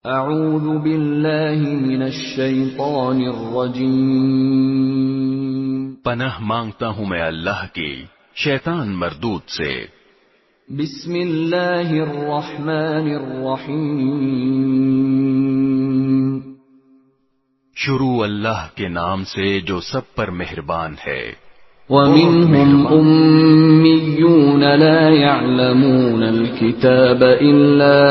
اعوذ باللہ من الشیطان الرجیم، پناہ مانگتا ہوں میں اللہ کی شیطان مردود سے۔ بسم اللہ الرحمن الرحیم، شروع اللہ کے نام سے جو سب پر مہربان ہے۔ وَمِنْهُمْ أُمِّيُّونَ لَا يَعْلَمُونَ الْكِتَابَ إِلَّا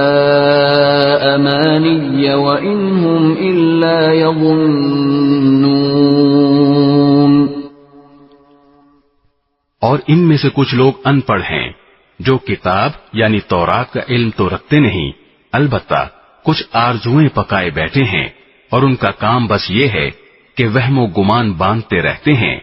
أَمَانِيَّ وَإِنْ هُمْ إِلَّا يَظُنُّونَ۔ اور ان میں سے کچھ لوگ ان پڑھ ہیں جو کتاب یعنی تورات کا علم تو رکھتے نہیں، البتہ کچھ آرزوئیں پکائے بیٹھے ہیں، اور ان کا کام بس یہ ہے کہ وہم و گمان باندھتے رہتے ہیں۔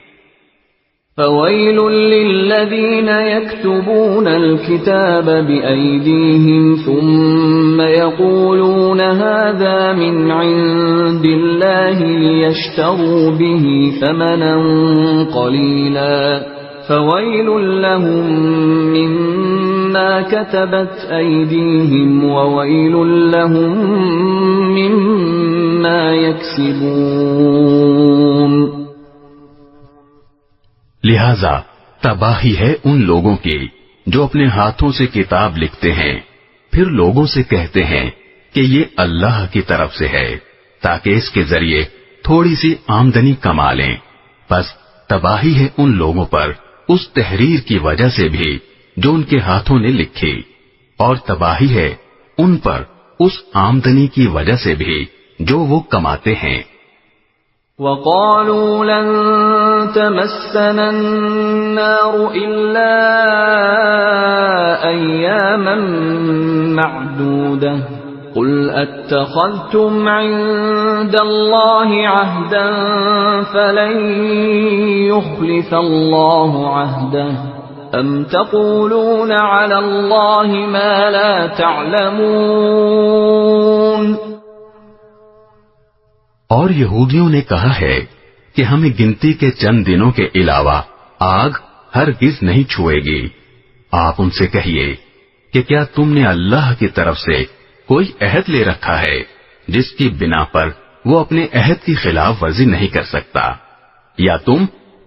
فَوَيْلٌ لِّلَّذِينَ يَكْتُبُونَ الْكِتَابَ بِأَيْدِيهِمْ ثُمَّ يَقُولُونَ هَذَا مِنْ عِندِ اللَّهِ لِيَشْتَرُوا بِهِ ثَمَنًا قَلِيلًا فَوَيْلٌ لَّهُم مِّمَّا كَتَبَتْ أَيْدِيهِمْ وَوَيْلٌ لَّهُم مِّمَّا يَكْسِبُونَ۔ لہذا تباہی ہے ان لوگوں کی جو اپنے ہاتھوں سے کتاب لکھتے ہیں، پھر لوگوں سے کہتے ہیں کہ یہ اللہ کی طرف سے ہے تاکہ اس کے ذریعے تھوڑی سی آمدنی کما لیں، بس تباہی ہے ان لوگوں پر اس تحریر کی وجہ سے بھی جو ان کے ہاتھوں نے لکھی، اور تباہی ہے ان پر اس آمدنی کی وجہ سے بھی جو وہ کماتے ہیں۔ وَقَالُوا لَن تَمَسَّنَا النَّارُ إِلَّا أَيَّامًا مَّعْدُودَةً قُلْ أَتَّخَذْتُمْ عِندَ اللَّهِ عَهْدًا فَلَن يُخْلِفَ اللَّهُ عَهْدَهُ أَمْ تَقُولُونَ عَلَى اللَّهِ مَا لَا تَعْلَمُونَ۔ اور یہودیوں نے کہا ہے کہ ہمیں گنتی کے چند دنوں کے علاوہ آگ ہرگز نہیں چھوئے گی۔ آپ ان سے کہیے کہ کیا تم نے اللہ کی طرف سے کوئی عہد لے رکھا ہے جس کی بنا پر وہ اپنے عہد کی خلاف ورزی نہیں کر سکتا، یا تم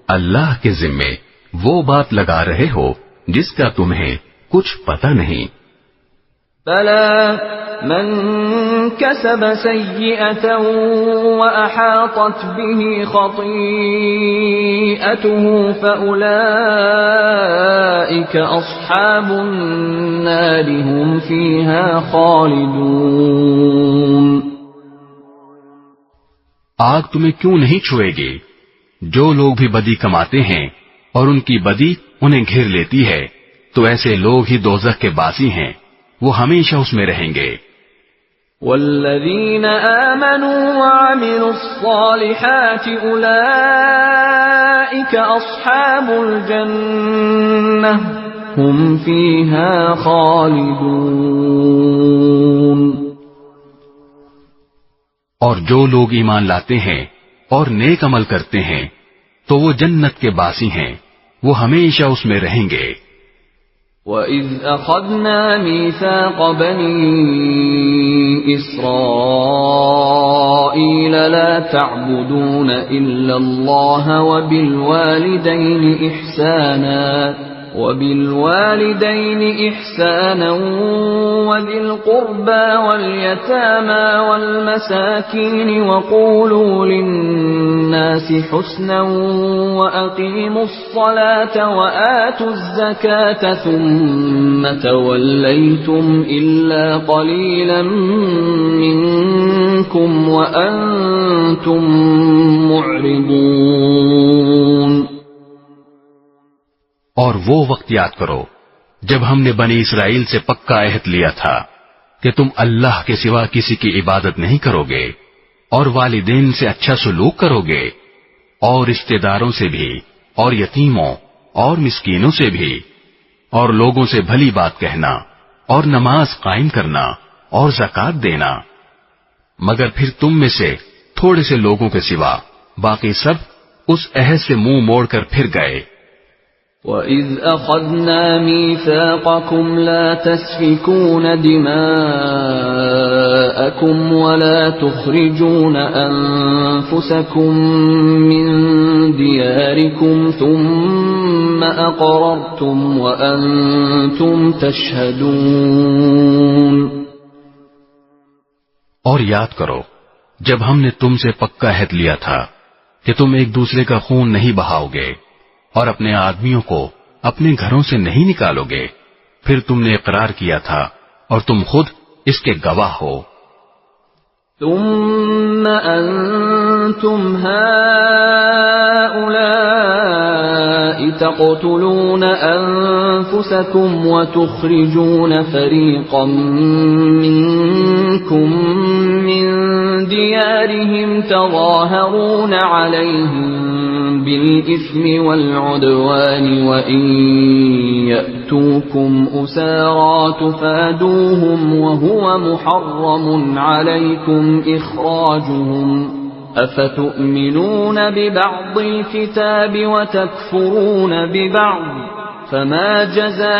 اللہ کے ذمے وہ بات لگا رہے ہو جس کا تمہیں کچھ پتہ نہیں۔ بَلَى مَنْ كَسَبَ سَيِّئَةً وَأَحَاطَتْ بِهِ خَطِيئَتُهُ فَأُولَئِكَ أَصْحَابُ النَّارِ هُمْ فِيهَا خَالِدُونَ۔ آگ تمہیں کیوں نہیں چھوئے گی؟ جو لوگ بھی بدی کماتے ہیں اور ان کی بدی انہیں گھیر لیتی ہے تو ایسے لوگ ہی دوزخ کے باسی ہیں، وہ ہمیشہ اس میں رہیں گے۔ والذین آمنوا وعملوا الصالحات اولئک اصحاب الجنہ هم فیہا خالدون۔ اور جو لوگ ایمان لاتے ہیں اور نیک عمل کرتے ہیں تو وہ جنت کے باسی ہیں، وہ ہمیشہ اس میں رہیں گے۔ وَإِذْ أَخَذْنَا مِيثَاقَ بَنِي إِسْرَائِيلَ لَا تَعْبُدُونَ إِلَّا اللَّهَ وَبِالْوَالِدَيْنِ إِحْسَانًا وَذِي الْقُرْبَى وَالْيَتَامَى وَالْمَسَاكِينِ وَقُولُوا لِلنَّاسِ حُسْنًا وَأَقِيمُوا الصَّلَاةَ وَآتُوا الزَّكَاةَ ثُمَّ تَوَلَّيْتُمْ إِلَّا قَلِيلًا مِّنكُمْ وَأَنتُمْ مُعْرِضُونَ۔ اور وہ وقت یاد کرو جب ہم نے بنی اسرائیل سے پکا عہد لیا تھا کہ تم اللہ کے سوا کسی کی عبادت نہیں کرو گے، اور والدین سے اچھا سلوک کرو گے، اور رشتہ داروں سے بھی، اور یتیموں اور مسکینوں سے بھی، اور لوگوں سے بھلی بات کہنا، اور نماز قائم کرنا، اور زکوٰۃ دینا۔ مگر پھر تم میں سے تھوڑے سے لوگوں کے سوا باقی سب اس عہد سے منہ موڑ کر پھر گئے۔ وَإِذْ أَخَذْنَا مِيثَاقَكُمْ لَا تَسْفِكُونَ دِمَاءَكُمْ لكم ولا تخرجون أنفسكم من دياركم ثم أقررتم وأنتم تشهدون. اور یاد کرو جب ہم نے تم سے پکا عہد لیا تھا کہ تم ایک دوسرے کا خون نہیں بہاؤ گے اور اپنے آدمیوں کو اپنے گھروں سے نہیں نکالو گے، پھر تم نے اقرار کیا تھا اور تم خود اس کے گواہ ہو. ثم أنتم هؤلاء تقتلون أنفسكم وتخرجون فريقا منكم من ديارهم تظاهرون عليهم بالإثم والعدوان وإن يأتوكم أسارى تفادوهم وهو محرم عليكم إخراجهم أفتؤمنون ببعض الكتاب وتكفرون ببعض فما جزاء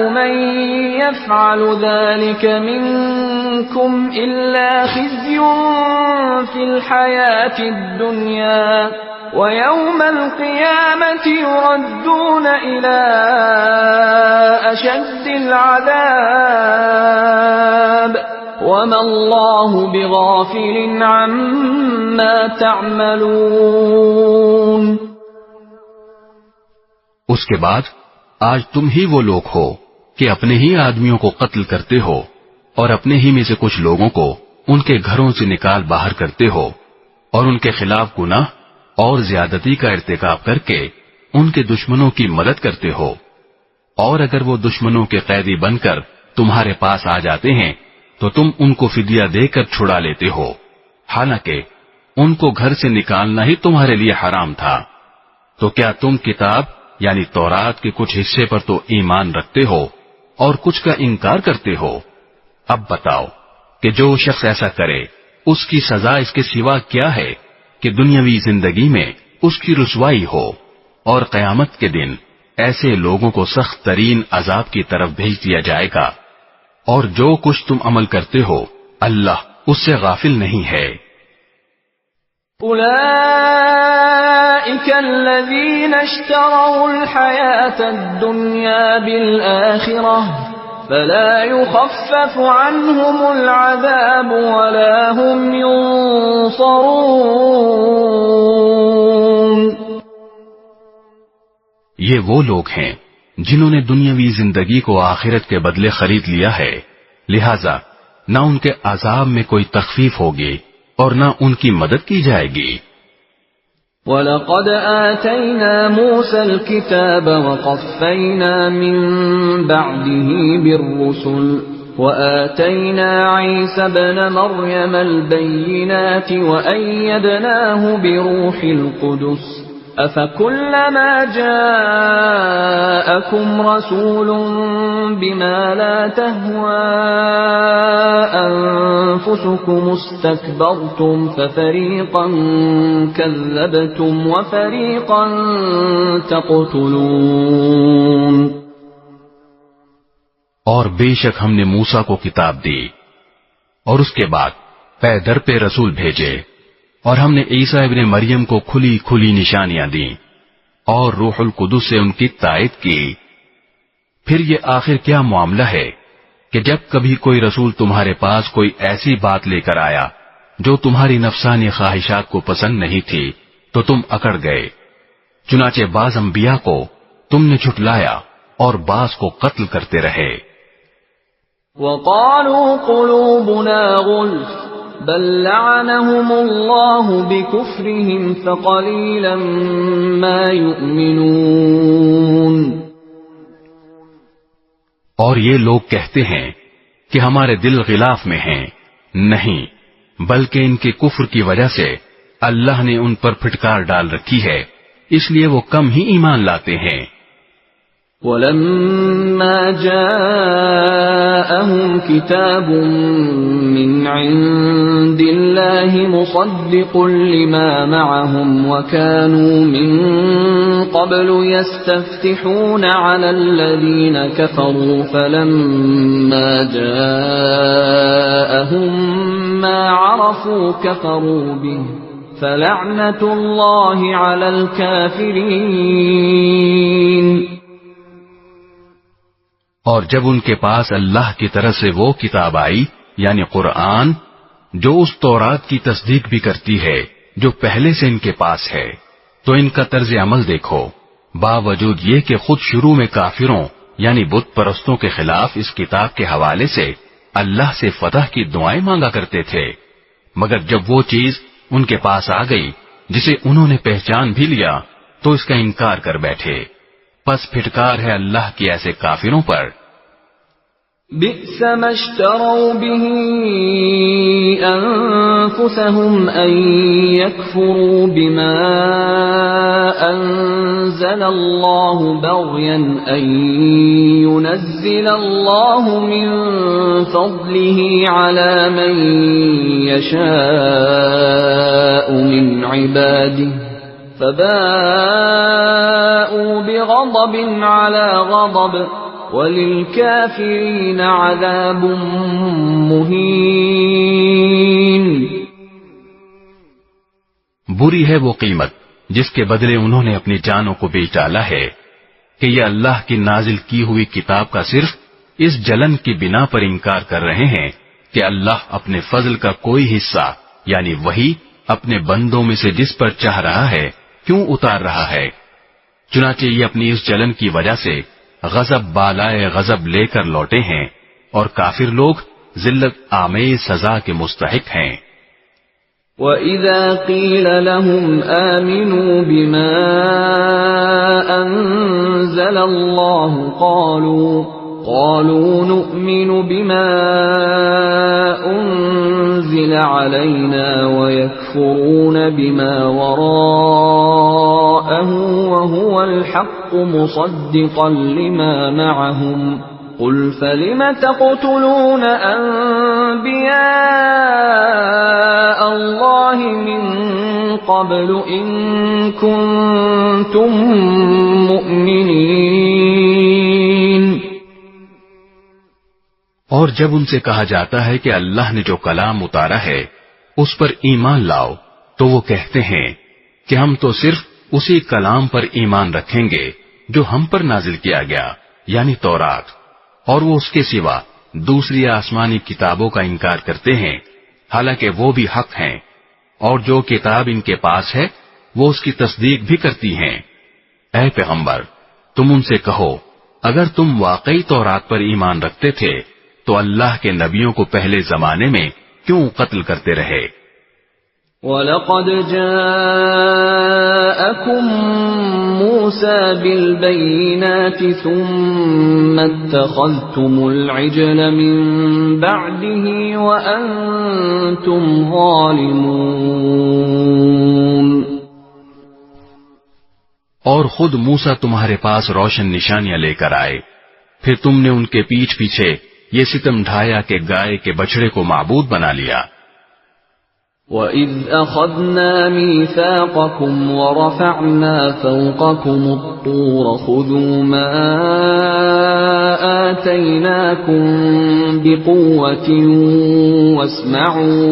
من يفعل ذلك منكم إلا خزي في الحياة الدنيا ويوم القيامة يردون إلى أشد العذاب وما الله بغافل عما تعملون. اس کے بعد آج تم ہی وہ لوگ ہو کہ اپنے ہی آدمیوں کو قتل کرتے ہو اور اپنے ہی میں سے کچھ لوگوں کو ان کے گھروں سے نکال باہر کرتے ہو اور ان کے خلاف گناہ اور زیادتی کا ارتکاب کر کے ان کے دشمنوں کی مدد کرتے ہو، اور اگر وہ دشمنوں کے قیدی بن کر تمہارے پاس آ جاتے ہیں تو تم ان کو فدیہ دے کر چھڑا لیتے ہو، حالانکہ ان کو گھر سے نکالنا ہی تمہارے لیے حرام تھا. تو کیا تم کتاب یعنی تورات کے کچھ حصے پر تو ایمان رکھتے ہو اور کچھ کا انکار کرتے ہو؟ اب بتاؤ کہ جو شخص ایسا کرے اس کی سزا اس کے سوا کیا ہے کہ دنیاوی زندگی میں اس کی رسوائی ہو اور قیامت کے دن ایسے لوگوں کو سخت ترین عذاب کی طرف بھیج دیا جائے گا، اور جو کچھ تم عمل کرتے ہو اللہ اس سے غافل نہیں ہے. أولئك الذين اشتروا الحياة الدنيا بالآخرة فلا يخفف عنهم العذاب ولا هم ينصرون. یہ وہ لوگ ہیں جنہوں نے دنیاوی زندگی کو آخرت کے بدلے خرید لیا ہے، لہذا نہ ان کے عذاب میں کوئی تخفیف ہوگی اور نہ ان کی مدد کی جائے گی. وَلَقَدْ آتَيْنَا مُوسَى الْكِتَابَ وَقَفَّيْنَا مِن بَعْدِهِ بِالرُّسُلِ وَآتَيْنَا عِيسَى ابْنَ مَرْيَمَ الْبَيِّنَاتِ وَأَيَّدْنَاهُ بِرُوحِ الْقُدُسِ أَفَكُلَّمَا جَاءَكُمْ رَسُولٌ بِمَا لَا تَهْوَى أَنفُسُكُمُ اسْتَكْبَرْتُمْ فَفَرِيقًا كَذَّبْتُمْ وَفَرِيقًا تَقْتُلُونَ. اور بے شک ہم نے موسیٰ کو کتاب دی اور اس کے بعد پے در پہ رسول بھیجے، اور ہم نے عیسیٰ ابن مریم کو کھلی کھلی نشانیاں دیں اور روح القدس سے ان کی تائید کی. پھر یہ آخر کیا معاملہ ہے کہ جب کبھی کوئی رسول تمہارے پاس کوئی ایسی بات لے کر آیا جو تمہاری نفسانی خواہشات کو پسند نہیں تھی تو تم اکڑ گئے. چنانچہ بعض انبیاء کو تم نے جھٹلایا اور بعض کو قتل کرتے رہے. وَقَالُوا قُلُوبُنَا غُلْفٌ بل لعنهم الله بكفرهم فقليلا ما يؤمنون. اور یہ لوگ کہتے ہیں کہ ہمارے دل غلاف میں ہیں، نہیں بلکہ ان کے کفر کی وجہ سے اللہ نے ان پر پھٹکار ڈال رکھی ہے، اس لیے وہ کم ہی ایمان لاتے ہیں. وَلَمَّا جَاءَهُمْ كِتَابٌ مِّنْ عِندِ اللَّهِ مُصَدِّقٌ لِّمَا مَعَهُمْ وَكَانُوا مِن قَبْلُ يَسْتَفْتِحُونَ عَلَى الَّذِينَ كَفَرُوا فَلَمَّا جَاءَهُم أَفَهُمْ مَا عَرَفُوا كَفَرُوا بِهِ فَلَعْنَةُ اللَّهِ عَلَى الْكَافِرِينَ۔ اور جب ان کے پاس اللہ کی طرف سے وہ کتاب آئی یعنی قرآن جو اس تورات کی تصدیق بھی کرتی ہے جو پہلے سے ان کے پاس ہے، تو ان کا طرز عمل دیکھو، باوجود یہ کہ خود شروع میں کافروں یعنی بت پرستوں کے خلاف اس کتاب کے حوالے سے اللہ سے فتح کی دعائیں مانگا کرتے تھے، مگر جب وہ چیز ان کے پاس آ گئی جسے انہوں نے پہچان بھی لیا تو اس کا انکار کر بیٹھے، پس پھٹکار ہے اللہ کی ایسے کافروں پر۔ بئس ما اشتروا به أنفسهم أن يكفروا بما أنزل الله بغيا أن ينزل الله من فضله على من يشاء من عباده فباءوا بغضب على غضب وَلِلْكَافِرِينَ عَذَابٌ مُهِينٌ۔ بری ہے وہ قیمت جس کے بدلے انہوں نے اپنی جانوں کو بیچ ڈالا ہے کہ یہ اللہ کی نازل کی ہوئی کتاب کا صرف اس جلن کی بنا پر انکار کر رہے ہیں کہ اللہ اپنے فضل کا کوئی حصہ یعنی وہی اپنے بندوں میں سے جس پر چاہ رہا ہے کیوں اتار رہا ہے، چنانچہ یہ اپنی اس جلن کی وجہ سے غضب بالائے غضب لے کر لوٹے ہیں اور کافر لوگ ذلت آمیز سزا کے مستحق ہیں۔ وَإِذَا قِيلَ لَهُمْ آمِنُوا بِمَا أَنزَلَ اللَّهُ قَالُوا نُؤْمِنُ بِمَا أُنزِلَ عَلَيْنَا وَيَكْفُرُونَ بِمَا وَرَاءَهُ وَهُوَ الْحَقُّ مُصَدِّقًا لِمَا مَعَهُمْ قُلْ فَلِمَ تَقْتُلُونَ أَنبِيَاءَ اللَّهِ مِن قَبْلُ إِن كُنتُم مُّؤْمِنِينَ۔ اور جب ان سے کہا جاتا ہے کہ اللہ نے جو کلام اتارا ہے اس پر ایمان لاؤ تو وہ کہتے ہیں کہ ہم تو صرف اسی کلام پر ایمان رکھیں گے جو ہم پر نازل کیا گیا یعنی تورات، اور وہ اس کے سوا دوسری آسمانی کتابوں کا انکار کرتے ہیں حالانکہ وہ بھی حق ہیں، اور جو کتاب ان کے پاس ہے وہ اس کی تصدیق بھی کرتی ہیں۔ اے پیغمبر تم ان سے کہو اگر تم واقعی تورات پر ایمان رکھتے تھے تو اللہ کے نبیوں کو پہلے زمانے میں کیوں قتل کرتے رہے؟ وَلَقَدْ جَاءَكُم مُّوسَىٰ بِالْبَيِّنَاتِ ثُمَّ اتَّخَذْتُمُ الْعِجْلَ مِن بَعْدِهِ وَأَنتُمْ ظَالِمُونَ۔ اور خود موسیٰ تمہارے پاس روشن نشانیاں لے کر آئے، پھر تم نے ان کے پیچھے پیچھے یہ ستم ڈھایا کہ گائے کے بچڑے کو معبود بنا لیا۔ وَإِذْ أَخَذْنَا مِيثَاقَكُمْ وَرَفَعْنَا فَوْقَكُمُ الطُّورَ خُذُوا مَا آتَيْنَاكُمْ بِقُوَّةٍ وَاسْمَعُوا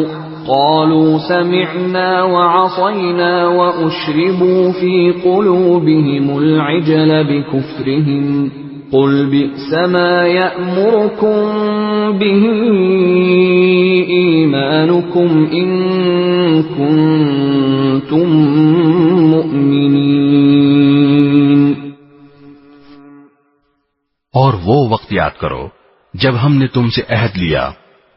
قَالُوا سَمِعْنَا وَعَصَيْنَا وَأُشْرِبُوا فِي قُلُوبِهِمُ الْعِجْلَ بِكُفْرِهِمْ قُلْ بِئْسَ مَا يَأْمُرُكُمْ بِهِ إِيمَانُكُمْ إِن كُنتُم مُّؤْمِنِينَ۔ اور وہ وقت یاد کرو جب ہم نے تم سے عہد لیا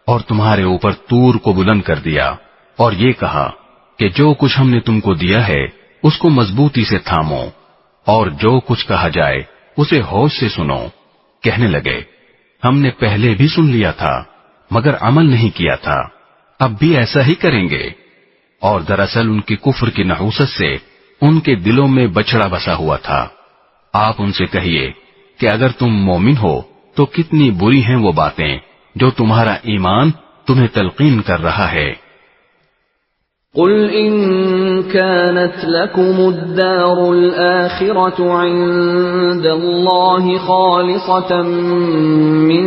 اور تمہارے اوپر طور کو بلند کر دیا اور یہ کہا کہ جو کچھ ہم نے تم کو دیا ہے اس کو مضبوطی سے تھامو اور جو کچھ کہا جائے اسے ہوش سے سنو۔ کہنے لگے ہم نے پہلے بھی سن لیا تھا مگر عمل نہیں کیا تھا، اب بھی ایسا ہی کریں گے۔ اور دراصل ان کی کفر کی نحوست سے ان کے دلوں میں بچڑا بسا ہوا تھا۔ آپ ان سے کہیے کہ اگر تم مومن ہو تو کتنی بری ہیں وہ باتیں جو تمہارا ایمان تمہیں تلقین کر رہا ہے۔ قُلْ إِن كَانَتْ لَكُمُ الدَّارُ الْآخِرَةُ عِندَ اللَّهِ خَالِصَةً مِّن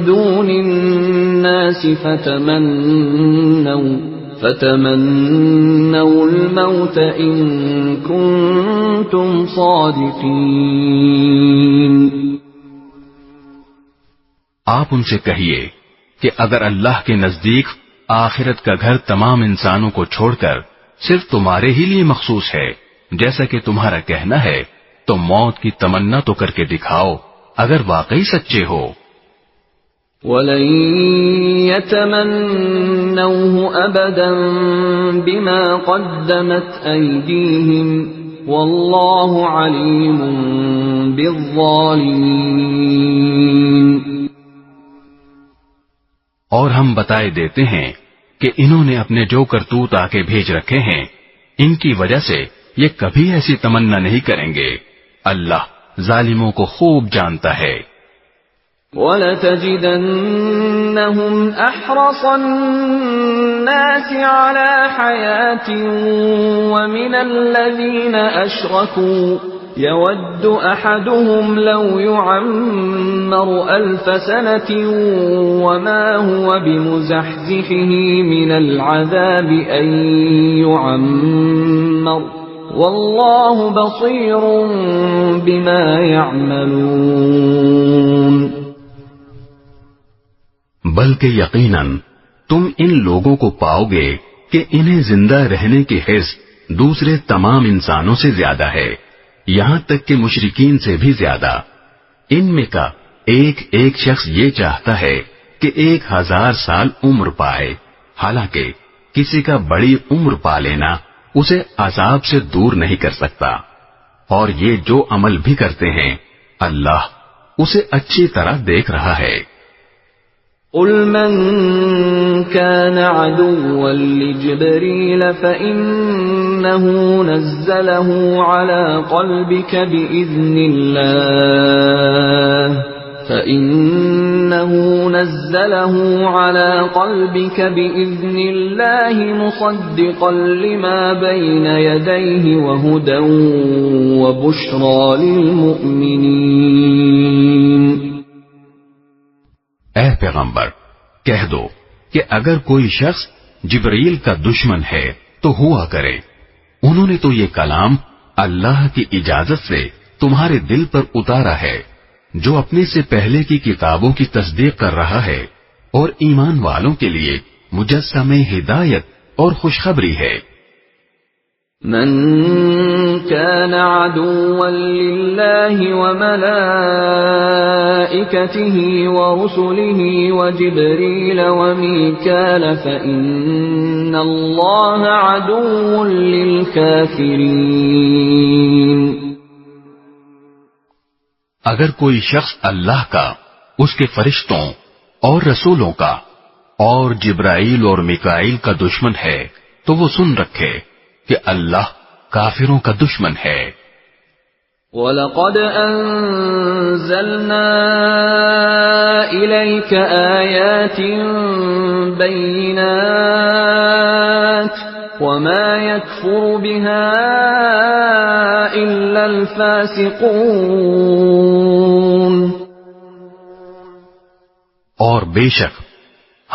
دُونِ النَّاسِ الناس فتمنوا الموت إن كنتم صادقين. آپ ان سے کہیے کہ اگر اللہ کے نزدیک آخرت کا گھر تمام انسانوں کو چھوڑ کر صرف تمہارے ہی لیے مخصوص ہے جیسا کہ تمہارا کہنا ہے تو موت کی تمنا تو کر کے دکھاؤ اگر واقعی سچے ہو. وَلَن يَتَمَنَّوْهُ أَبَدًا بِمَا قَدَّمَتْ أَيْدِيهِمْ وَاللَّهُ عَلِيمٌ بِالظَّالِمِينَ. اور ہم بتائے دیتے ہیں کہ انہوں نے اپنے جو کرتوت آکے بھیج رکھے ہیں ان کی وجہ سے یہ کبھی ایسی تمنا نہیں کریں گے. اللہ ظالموں کو خوب جانتا ہے. وَلَتَجِدَنَّهُمْ أَحْرَصَ النَّاسِ عَلَى حَيَاةٍ وَمِنَ الَّذِينَ أَشْرَكُوا يَوَدُّ أَحَدُهُمْ لَوْ يُعَمَّرُ 1000 سَنَةٍ وَمَا هُوَ بِمُزَحْزِحِهِ مِنَ الْعَذَابِ أَن يُعَمَّرَ وَاللَّهُ بَصِيرٌ بِمَا يَعْمَلُونَ. بلکہ یقیناً تم ان لوگوں کو پاؤ گے کہ انہیں زندہ رہنے کی حرص دوسرے تمام انسانوں سے زیادہ ہے، یہاں تک کہ مشرکین سے بھی زیادہ. ان میں کا ایک ایک شخص یہ چاہتا ہے کہ 1000 سال عمر پائے، حالانکہ کسی کا بڑی عمر پا لینا اسے عذاب سے دور نہیں کر سکتا. اور یہ جو عمل بھی کرتے ہیں اللہ اسے اچھی طرح دیکھ رہا ہے. قُلْ مَنْ كَانَ عَدُوًّا لِجِبْرِيلَ فَإِنَّهُ نَزَّلَهُ عَلَى قَلْبِكَ بِإِذْنِ اللَّهِ مُصَدِّقًا لِمَا بَيْنَ يَدَيْهِ وَهُدًى وَبُشْرَى لِلْمُؤْمِنِينَ. اے پیغمبر کہہ دو کہ اگر کوئی شخص جبرائیل کا دشمن ہے تو ہوا کرے، انہوں نے تو یہ کلام اللہ کی اجازت سے تمہارے دل پر اتارا ہے جو اپنے سے پہلے کی کتابوں کی تصدیق کر رہا ہے اور ایمان والوں کے لیے مجسم ہدایت اور خوشخبری ہے. من كان عدوا لله وملائكته ورسله وجبريل وميكال فإن الله عدو للكافرين. اگر کوئی شخص اللہ کا، اس کے فرشتوں اور رسولوں کا اور جبرائیل اور میکائیل کا دشمن ہے تو وہ سن رکھے کہ اللہ کافروں کا دشمن ہے. وَلَقَدْ أَنزَلْنَا إِلَيْكَ آيَاتٍ بَيِّنَاتٍ وَمَا يَكْفُرُ بِهَا إِلَّا الْفَاسِقُونَ. اور بے شک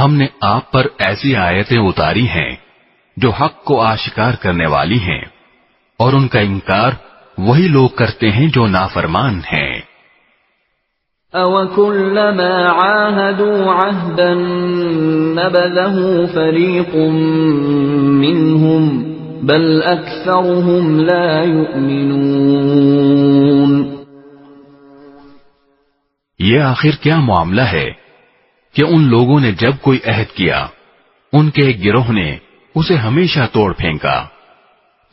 ہم نے آپ پر ایسی آیتیں اتاری ہیں جو حق کو آشکار کرنے والی ہیں، اور ان کا انکار وہی لوگ کرتے ہیں جو نافرمان ہیں. أَوَكُلَّمَا عَاهَدُوا عَهْدًا نَبَذَهُ فَرِيقٌ مِّنْهُمْ بَلْ أَكْثَرُهُمْ لَا يُؤْمِنُونَ. یہ آخر کیا معاملہ ہے کہ ان لوگوں نے جب کوئی عہد کیا ان کے ایک گروہ نے اسے ہمیشہ توڑ پھینکا،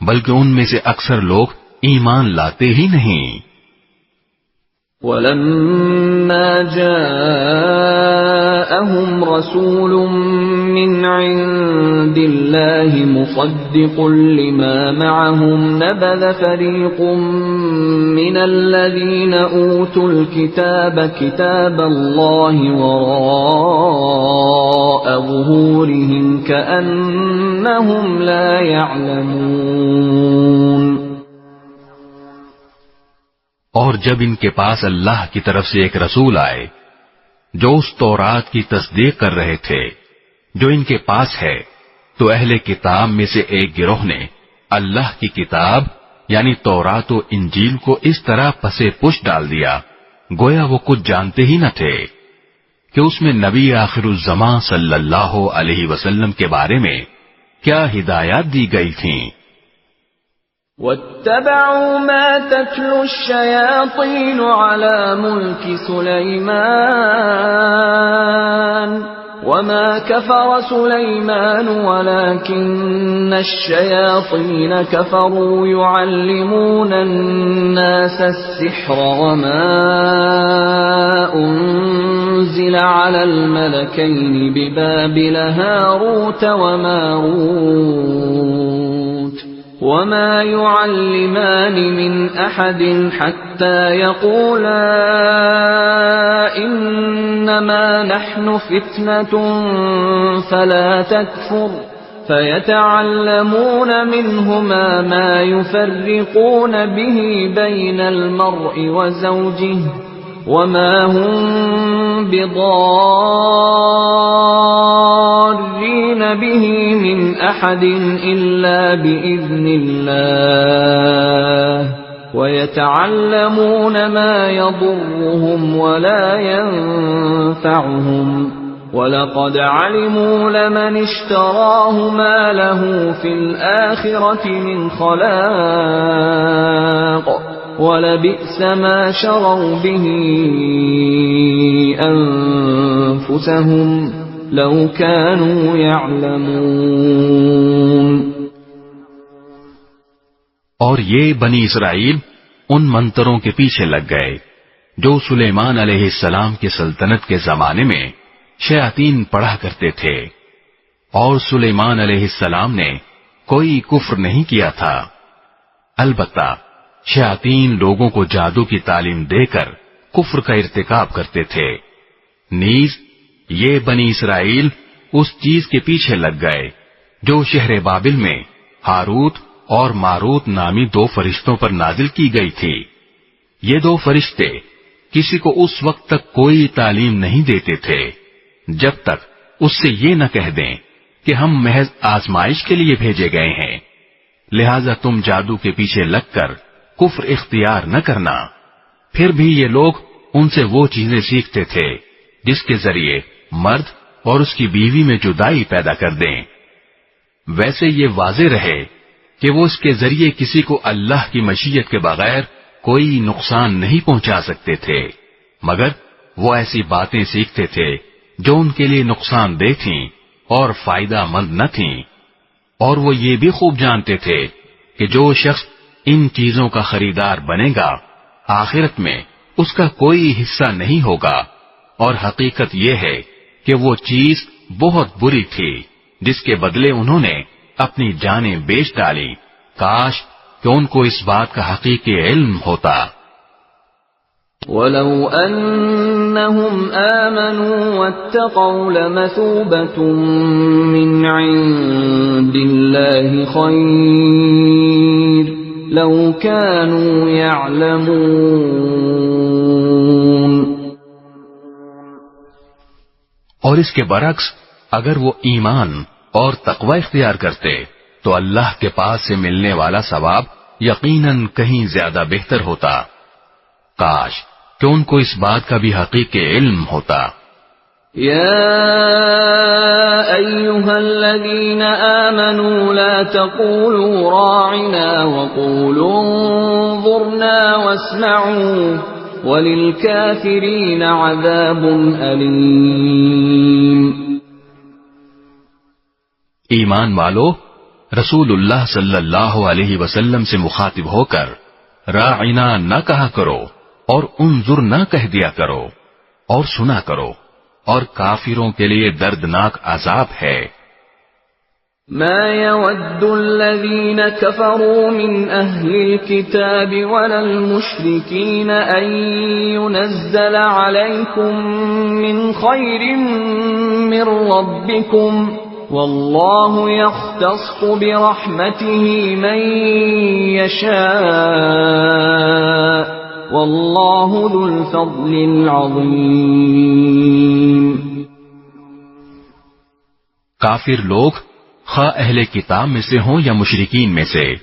بلکہ ان میں سے اکثر لوگ ایمان لاتے ہی نہیں. وَلَمَّا جَاءَهُمْ رَسُولٌ مِّنْ عِندِ اللَّهِ مُصَدِّقٌ لِمَا مَعَهُمْ نَبَذَ فَرِيقٌ مِّنَ الَّذِينَ أُوتُوا الْكِتَابَ كِتَابَ اللَّهِ وَرَاءَ ظُهُورِهِمْ كَأَنَّهُمْ لَا يَعْلَمُونَ. اور جب ان کے پاس اللہ کی طرف سے ایک رسول آئے جو اس تورات کی تصدیق کر رہے تھے جو ان کے پاس ہے، تو اہل کتاب میں سے ایک گروہ نے اللہ کی کتاب یعنی تورات و انجیل کو اس طرح پسے پش ڈال دیا گویا وہ کچھ جانتے ہی نہ تھے کہ اس میں نبی آخر الزماں صلی اللہ علیہ وسلم کے بارے میں کیا ہدایات دی گئی تھیں۔ وَاتَّبَعُوا مَا تَتْلُو الشَّيَاطِينُ عَلَى مُلْكِ سُلَيْمَانَ وَمَا كَفَرَ سُلَيْمَانُ وَلَكِنَّ الشَّيَاطِينَ كَفَرُوا يُعَلِّمُونَ النَّاسَ السِّحْرَ وَمَا أُنزِلَ عَلَى الْمَلَكَيْنِ بِبَابِلَ هَارُوتَ وَمَارُوتَ وَمَا يُعَلِّمَانِ مِنْ أَحَدٍ حَتَّى يَقُولَا إِنَّمَا نَحْنُ فِتْنَةٌ فَلَا تَكْفُرْ فَيَتَعَلَّمُونَ مِنْهُمَا مَا يُفَرِّقُونَ بِهِ بَيْنَ الْمَرْءِ وَزَوْجِهِ وَمَا هُمْ بِضَارِّينَ بِهِ مِنْ أَحَدٍ إِلَّا بِإِذْنِ اللَّهِ وَيَتَعَلَّمُونَ مَا يَضُرُّهُمْ وَلَا يَنفَعُهُمْ وَلَقَدْ عَلِمُوا لَمَنِ اشْتَرَاهُ مَا لَهُ فِي الْآخِرَةِ مِنْ خَلَاقٍ وَلَبِئْسَ مَا شَرَوْا بِهِ أَنفُسَهُمْ لَوْ كَانُوا يَعْلَمُونَ۔ اور یہ بنی اسرائیل ان منتروں کے پیچھے لگ گئے جو سلیمان علیہ السلام کی سلطنت کے زمانے میں شیاطین پڑھا کرتے تھے، اور سلیمان علیہ السلام نے کوئی کفر نہیں کیا تھا، البتہ شیاطین لوگوں کو جادو کی تعلیم دے کر کفر کا ارتکاب کرتے تھے۔ نیز یہ بنی اسرائیل اس چیز کے پیچھے لگ گئے جو شہر بابل میں ہاروت اور ماروت نامی دو فرشتوں پر نازل کی گئی تھی۔ یہ دو فرشتے کسی کو اس وقت تک کوئی تعلیم نہیں دیتے تھے جب تک اس سے یہ نہ کہہ دیں کہ ہم محض آزمائش کے لیے بھیجے گئے ہیں، لہذا تم جادو کے پیچھے لگ کر کفر اختیار نہ کرنا۔ پھر بھی یہ لوگ ان سے وہ چیزیں سیکھتے تھے جس کے ذریعے مرد اور اس کی بیوی میں جدائی پیدا کر دیں۔ ویسے یہ واضح رہے کہ وہ اس کے ذریعے کسی کو اللہ کی مشیت کے بغیر کوئی نقصان نہیں پہنچا سکتے تھے، مگر وہ ایسی باتیں سیکھتے تھے جو ان کے لیے نقصان دہ تھیں اور فائدہ مند نہ تھیں، اور وہ یہ بھی خوب جانتے تھے کہ جو شخص ان چیزوں کا خریدار بنے گا آخرت میں اس کا کوئی حصہ نہیں ہوگا، اور حقیقت یہ ہے کہ وہ چیز بہت بری تھی جس کے بدلے انہوں نے اپنی جانیں بیچ ڈالی، کاش کہ ان کو اس بات کا حقیقی علم ہوتا۔ وَلَوْ أَنَّهُمْ آمَنُوا وَاتَّقَوْا لَمَثُوبَةٌ مِّنْ عِندِ اللَّهِ خَيْرٌ لَوْ كَانُوا يَعْلَمُونَ۔ اور اس کے برعکس اگر وہ ایمان اور تقوی اختیار کرتے تو اللہ کے پاس سے ملنے والا ثواب یقیناً کہیں زیادہ بہتر ہوتا، کاش کہ ان کو اس بات کا بھی حقیقی علم ہوتا۔ یا ایھا الذین آمنوا لا تقولوا راعنا وقولوا انظرنا واسمعوا وللکافرین عذاب علیم۔ ایمان والو، رسول اللہ صلی اللہ علیہ وسلم سے مخاطب ہو کر راعنا نہ کہا کرو اور انظر نہ کہہ دیا کرو، اور سنا کرو، اور کافروں کے لیے دردناک عذاب ہے۔ ما يود الذين كفروا من أهل الكتاب ولا المشركين أن ينزل عليكم من خير من ربكم والله يختص برحمته من يشاء والله ذو الفضل العظيم۔ کافر لوگ خواہ اہل کتاب میں سے ہوں یا مشرکین میں سے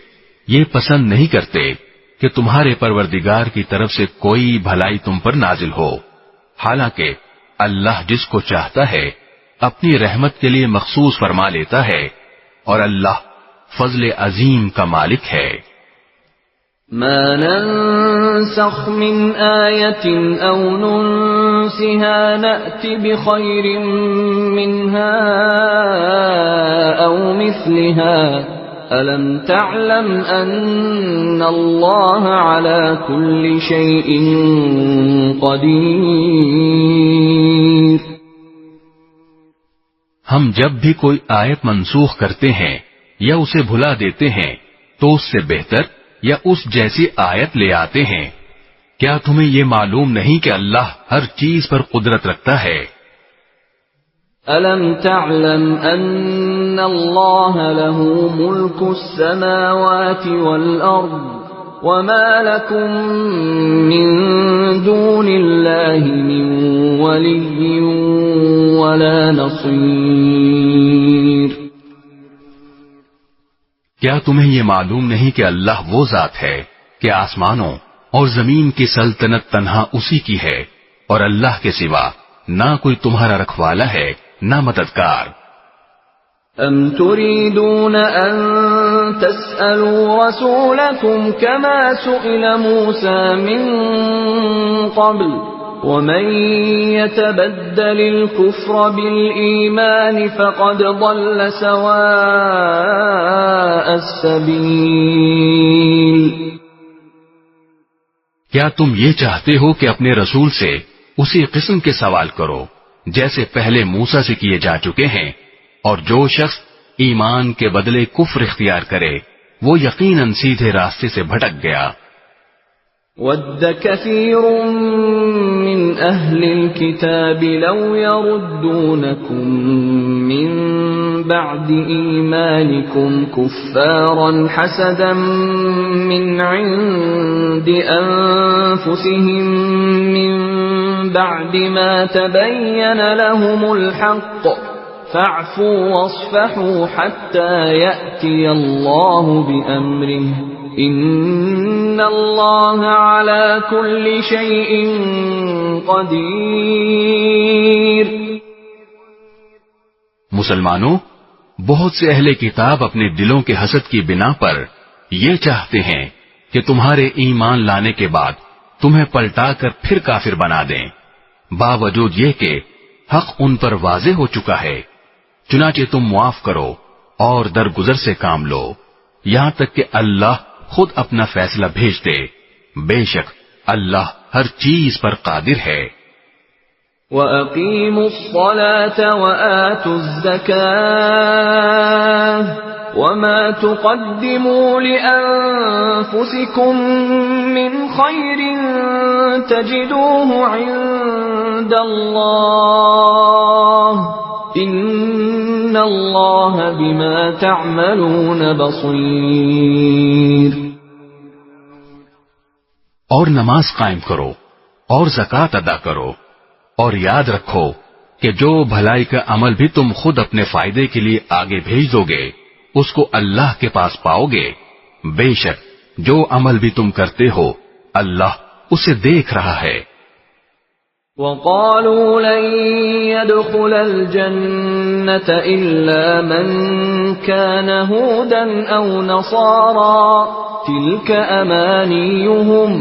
یہ پسند نہیں کرتے کہ تمہارے پروردگار کی طرف سے کوئی بھلائی تم پر نازل ہو، حالانکہ اللہ جس کو چاہتا ہے اپنی رحمت کے لیے مخصوص فرما لیتا ہے، اور اللہ فضل عظیم کا مالک ہے۔ ما ننسخ من آية أو ننسها نأت بخير منها أو مثلها ألم تعلم أن الله على كل شيء قدير۔ ہم جب بھی کوئی آیت منسوخ کرتے ہیں یا اسے بھلا دیتے ہیں تو اس سے بہتر یا اس جیسی آیت لے آتے ہیں۔ کیا تمہیں یہ معلوم نہیں کہ اللہ ہر چیز پر قدرت رکھتا ہے؟ أَلَمْ تَعْلَمْ أَنَّ اللَّهَ لَهُ مُلْكُ السَّمَاوَاتِ وَالْأَرْضِ وَمَا لَكُمْ مِنْ دُونِ اللَّهِ مِنْ وَلِيٍّ وَلَا نَصِيرٍ۔ کیا تمہیں یہ معلوم نہیں کہ اللہ وہ ذات ہے کہ آسمانوں اور زمین کی سلطنت تنہا اسی کی ہے، اور اللہ کے سوا نہ کوئی تمہارا رکھوالا ہے نہ مددگار۔ أَمْ تُرِيدُونَ أَن تَسْأَلُوا رَسُولَكُمْ كَمَا سُئِلَ مُوسَى مِن قَبْلُ وَمَن يَتَبَدَّلِ الْكُفْرَ بِالْإِيمَانِ فَقَدْ ضَلَّ سَوَاءَ السَّبِيلِ۔ کیا تم یہ چاہتے ہو کہ اپنے رسول سے اسی قسم کے سوال کرو جیسے پہلے موسیٰ سے کیے جا چکے ہیں، اور جو شخص ایمان کے بدلے کفر اختیار کرے وہ یقیناً سیدھے راستے سے بھٹک گیا۔ وَدَّ كَثِيرٌ مِّنْ أَهْلِ الْكِتَابِ لَوْ يَرُدُّونَكُمْ مِّن بَعْدِ إِيمَانِكُمْ كُفَّارًا حَسَدًا مِّنْ عِندِ أَنفُسِهِم مِّن بَعْدِ مَا تَبَيَّنَ لَهُمُ الْحَقُّ فَاعْفُوا وَاصْفَحُوا حَتَّى يَأْتِيَ اللَّهُ بِأَمْرِهِ إِنَّ اللَّهَ عَلَى كُلِّ شَيْءٍ قَدِيرٌ۔ مسلمانوں، بہت سے اہل کتاب اپنے دلوں کے حسد کی بنا پر یہ چاہتے ہیں کہ تمہارے ایمان لانے کے بعد تمہیں پلٹا کر پھر کافر بنا دیں، باوجود یہ کہ حق ان پر واضح ہو چکا ہے۔ چنانچہ تم معاف کرو اور درگزر سے کام لو یہاں تک کہ اللہ خود اپنا فیصلہ بھیج دے، بے شک اللہ ہر چیز پر قادر ہے۔ وَأَقِيمُوا الصَّلَاةَ وَآتُوا الزَّكَاةَ وَمَا تُقَدِّمُوا لِأَنفُسِكُم مِّنْ خَيْرٍ تَجِدُوهُ عِندَ اللَّهِ إِنَّ اللَّهَ بِمَا تَعْمَلُونَ بَصِيرٌ۔ اور نماز قائم کرو اور زکوٰۃ ادا کرو، اور یاد رکھو کہ جو بھلائی کا عمل بھی تم خود اپنے فائدے کے لیے آگے بھیج دو گے اس کو اللہ کے پاس پاؤ گے، بے شک جو عمل بھی تم کرتے ہو اللہ اسے دیکھ رہا ہے۔ وَقَالُوا لَن يَدْخُلَ الْجَنَّةَ إِلَّا مَن كَانَ هُودًا أَوْ نَصَارَىٰ تِلْكَ أَمَانِيُّهُمْ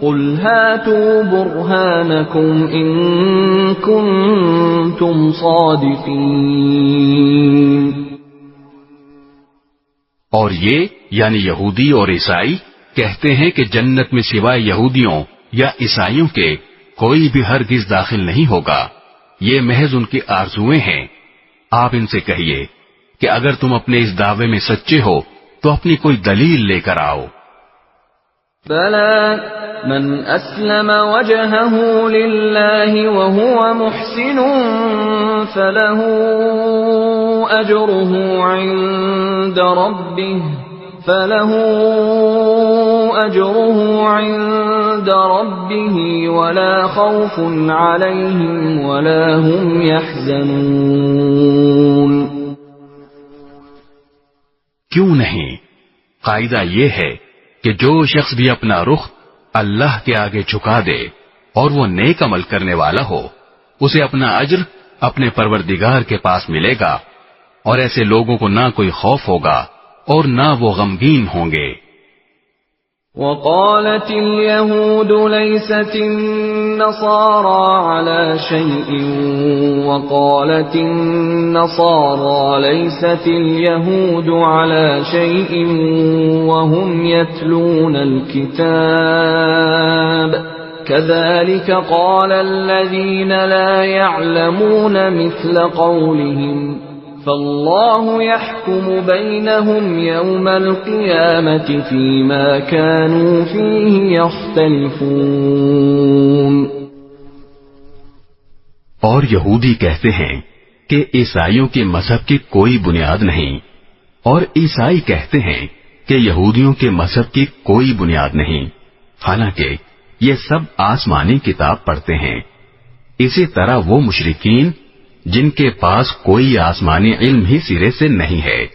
قُلْ هَاتُوا بُرْهَانَكُمْ إِن كُنتُمْ صَادِقِينَ۔ اور یہ یعنی یہودی اور عیسائی کہتے ہیں کہ جنت میں سوائے یہودیوں یا عیسائیوں کے کوئی بھی ہرگز داخل نہیں ہوگا، یہ محض ان کی آرزویں ہیں۔ آپ ان سے کہیے کہ اگر تم اپنے اس دعوے میں سچے ہو تو اپنی کوئی دلیل لے کر آؤ۔ بَلَىٰ مَنْ أَسْلَمَ وَجْهَهُ لِلَّهِ وَهُوَ مُحْسِنٌ فَلَهُ أَجْرُهُ عِندَ رَبِّهِ وَلَا خَوْفٌ عَلَيْهِمْ وَلَا هُمْ يَحْزَنُونَ۔ کیوں نہیں؟ قاعدہ یہ ہے کہ جو شخص بھی اپنا رخ اللہ کے آگے جھکا دے اور وہ نیک عمل کرنے والا ہو، اسے اپنا اجر اپنے پروردگار کے پاس ملے گا، اور ایسے لوگوں کو نہ کوئی خوف ہوگا اور نہ وہ غمگین ہوں گے۔ وقالت اليهود ليست النصارى على شيء وقالت النصارى ليست اليهود على شيء وهم يتلون الكتاب كذلك قال الذين لا يعلمون مثل قولهم فالله يحكم بينهم يوم القيامة فيما كانوا فيه يختلفون۔ اور یہودی کہتے ہیں کہ عیسائیوں کے مذہب کی کوئی بنیاد نہیں، اور عیسائی کہتے ہیں کہ یہودیوں کے مذہب کی کوئی بنیاد نہیں، حالانکہ یہ سب آسمانی کتاب پڑھتے ہیں۔ اسی طرح وہ مشرکین جن کے پاس کوئی آسمانی علم ہی سرے سے نہیں ہے،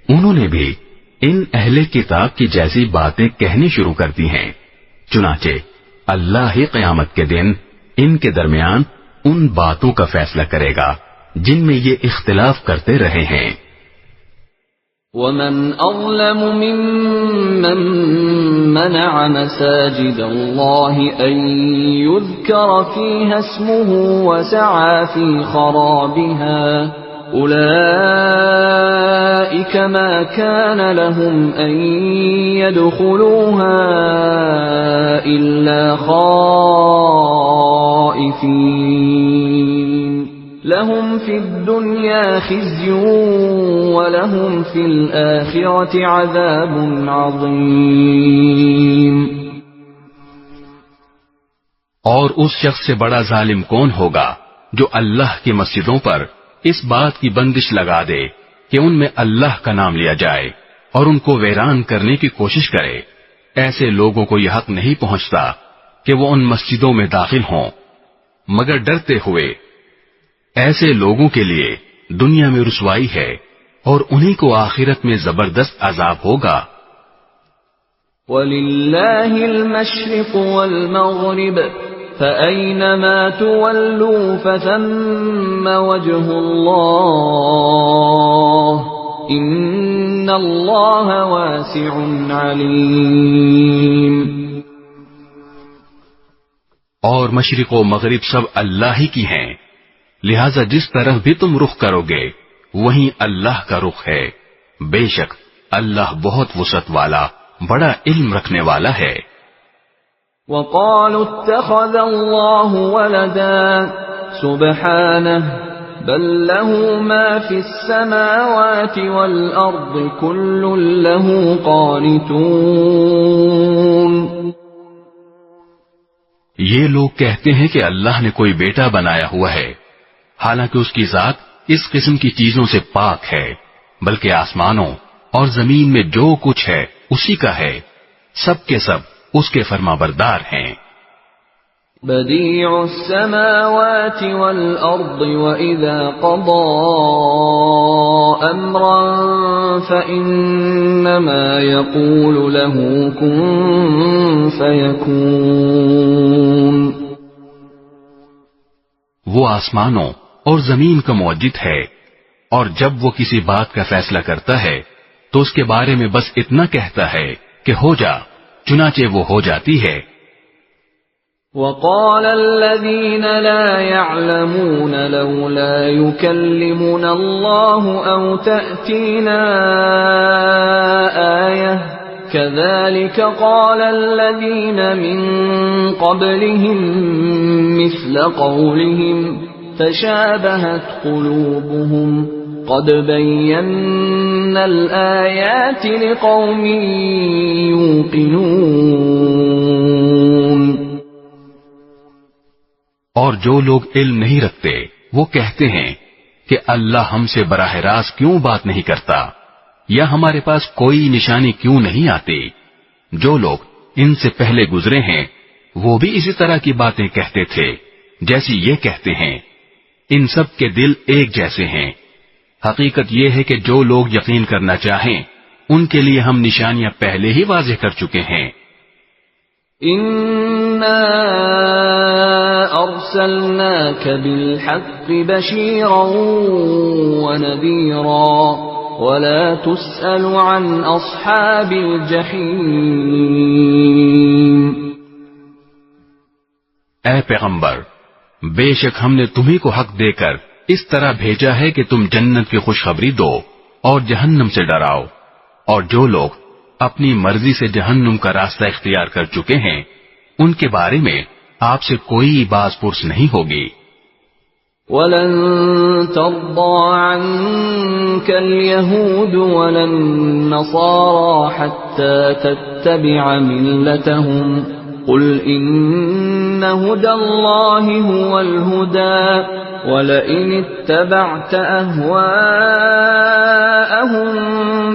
انہوں نے بھی ان اہل کتاب کی جیسی باتیں کہنی شروع کر دی ہیں، چنانچہ اللہ ہی قیامت کے دن ان کے درمیان ان باتوں کا فیصلہ کرے گا جن میں یہ اختلاف کرتے رہے ہیں۔ وَمَنْ أَظْلَمُ مِمَّنْ مَنَعَ مَسَاجِدَ اللَّهِ أَنْ يُذْكَرَ فِيهَا اسْمُهُ وَسَعَى فِي خَرَابِهَا أُولَئِكَ مَا كَانَ لَهُمْ أَنْ يَدْخُلُوهَا إِلَّا خَائِفِينَ لَهُمْ فِي الدُّنْيَا خِزْيٌ وَلَهُمْ فِي الْآخِرَةِ عَذَابٌ عَظِيمٌ۔ اور اس شخص سے بڑا ظالم کون ہوگا جو اللہ کی مسجدوں پر اس بات کی بندش لگا دے کہ ان میں اللہ کا نام لیا جائے اور ان کو ویران کرنے کی کوشش کرے۔ ایسے لوگوں کو یہ حق نہیں پہنچتا کہ وہ ان مسجدوں میں داخل ہوں مگر ڈرتے ہوئے۔ ایسے لوگوں کے لیے دنیا میں رسوائی ہے اور انہی کو آخرت میں زبردست عذاب ہوگا۔ وَلِلَّهِ الْمَشْرِقُ وَالْمَغْرِبُ فَأَيْنَمَا تُوَلُّوا فَثَمَّ وَجْهُ اللَّهِ إِنَّ اللَّهَ وَاسِعٌ عَلِيمٌ۔ اور مشرق و مغرب سب اللہ ہی کی ہیں، لہذا جس طرف بھی تم رخ کرو گے وہیں اللہ کا رخ ہے، بے شک اللہ بہت وسعت والا بڑا علم رکھنے والا ہے۔ وَقَالُوا اتَّخَذَ اللَّهُ وَلَدًا سُبْحَانَهُ بَل لَّهُ مَا فِي السَّمَاوَاتِ وَالْأَرْضِ كُلٌّ لَّهُ قَانِتُونَ۔ یہ لوگ کہتے ہیں کہ اللہ نے کوئی بیٹا بنایا ہوا ہے، حالانکہ اس کی ذات اس قسم کی چیزوں سے پاک ہے، بلکہ آسمانوں اور زمین میں جو کچھ ہے اسی کا ہے، سب کے سب اس کے فرما بردار ہیں۔ بدیع السماوات والارض واذا قضى امرا فانما يقول له كن فيكون۔ وہ آسمانوں اور زمین کا موجد ہے، اور جب وہ کسی بات کا فیصلہ کرتا ہے تو اس کے بارے میں بس اتنا کہتا ہے کہ ہو جا، چنانچہ وہ ہو جاتی ہے۔ وقال الذين لا يعلمون لولا يكلمنا الله أو تأتينا آية كذلك قال الذين من قبلهم مثل قولهم تشابهت قلوبهم قد بينا الآيات لقوم يوقنون۔ اور جو لوگ علم نہیں رکھتے وہ کہتے ہیں کہ اللہ ہم سے براہ راست کیوں بات نہیں کرتا، یا ہمارے پاس کوئی نشانی کیوں نہیں آتی۔ جو لوگ ان سے پہلے گزرے ہیں وہ بھی اسی طرح کی باتیں کہتے تھے جیسی یہ کہتے ہیں، ان سب کے دل ایک جیسے ہیں۔ حقیقت یہ ہے کہ جو لوگ یقین کرنا چاہیں ان کے لیے ہم نشانیاں پہلے ہی واضح کر چکے ہیں۔ إنا أرسلناك بالحق بشيرا ونذيرا ولا تسأل عن أصحاب الجحيم۔ اے پیغمبر، بے شک ہم نے تمہیں کو حق دے کر اس طرح بھیجا ہے کہ تم جنت کی خوشخبری دو اور جہنم سے ڈراؤ، اور جو لوگ اپنی مرضی سے جہنم کا راستہ اختیار کر چکے ہیں ان کے بارے میں آپ سے کوئی باز پرس نہیں ہوگی۔ وَلَن تَرْضَىٰ عَنكَ الْيَهُودُ وَلَا النَّصَارَىٰ حَتَّىٰ تَتَّبِعَ مِلَّتَهُمْ قُلْ إِنَّ هُدَى اللَّهِ هُوَ الْهُدَىٰ وَلَئِنِ اتَّبَعْتَ أَهْوَاءَهُمْ